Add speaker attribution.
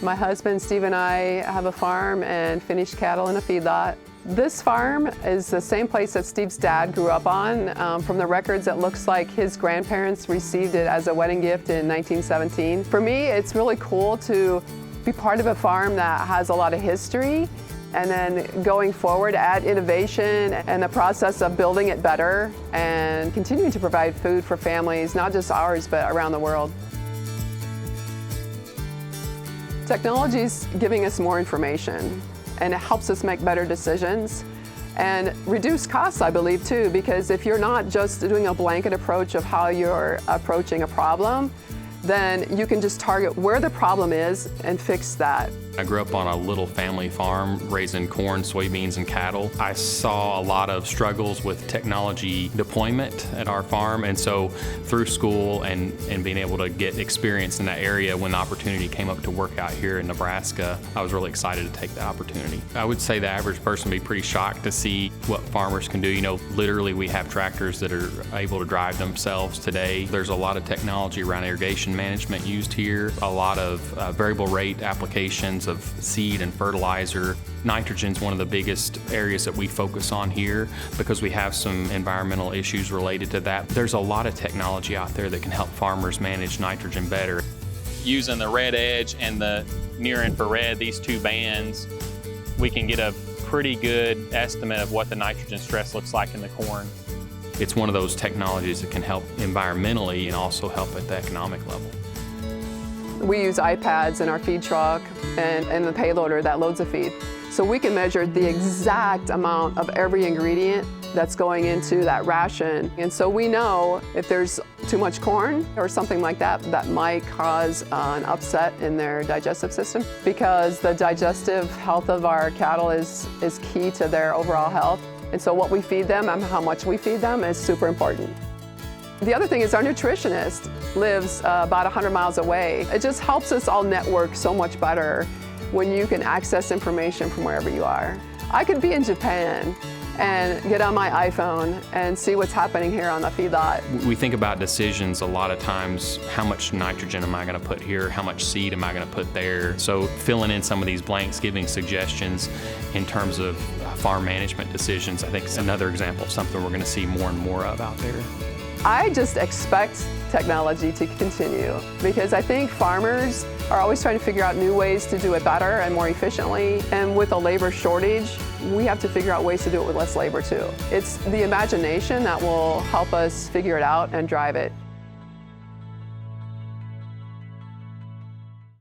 Speaker 1: My husband Steve and I have a farm and finished cattle in a feedlot. This farm is the same place that Steve's dad grew up on. From the records, it looks like his grandparents received it as a wedding gift in 1917. For me, it's really cool to be part of a farm that has a lot of history, and then going forward, add innovation and the process of building it better and continuing to provide food for families, not just ours, but around the world. Technology is giving us more information, and it helps us make better decisions and reduce costs, I believe, too, because if you're not just doing a blanket approach of how you're approaching a problem, then you can just target where the problem is and fix that.
Speaker 2: I grew up on a little family farm raising corn, soybeans, and cattle. I saw a lot of struggles with technology deployment at our farm, and so through school and being able to get experience in that area, when the opportunity came up to work out here in Nebraska, I was really excited to take that opportunity. I would say the average person would be pretty shocked to see what farmers can do. You know, literally we have tractors that are able to drive themselves today. There's a lot of technology around irrigation management used here, a lot of variable rate applications of seed and fertilizer. Nitrogen's one of the biggest areas that we focus on here because we have some environmental issues related to that. There's a lot of technology out there that can help farmers manage nitrogen better.
Speaker 3: Using the red edge and the near infrared, these two bands, we can get a pretty good estimate of what the nitrogen stress looks like in the corn.
Speaker 2: It's one of those technologies that can help environmentally and also help at the economic level.
Speaker 1: We use iPads in our feed truck and the payloader that loads the feed. So we can measure the exact amount of every ingredient that's going into that ration. And so we know if there's too much corn or something like that, that might cause an upset in their digestive system, because the digestive health of our cattle is key to their overall health. And so what we feed them and how much we feed them is super important. The other thing is our nutritionist lives about 100 miles away. It just helps us all network so much better when you can access information from wherever you are. I could be in Japan and get on my iPhone and see what's happening here on the feedlot.
Speaker 2: We think about decisions a lot of times. How much nitrogen am I going to put here? How much seed am I going to put there? So filling in some of these blanks, giving suggestions in terms of farm management decisions, I think is another example of something we're going to see more and more of out there.
Speaker 1: I just expect technology to continue, because I think farmers are always trying to figure out new ways to do it better and more efficiently. And with a labor shortage, we have to figure out ways to do it with less labor too. It's the imagination that will help us figure it out and drive it.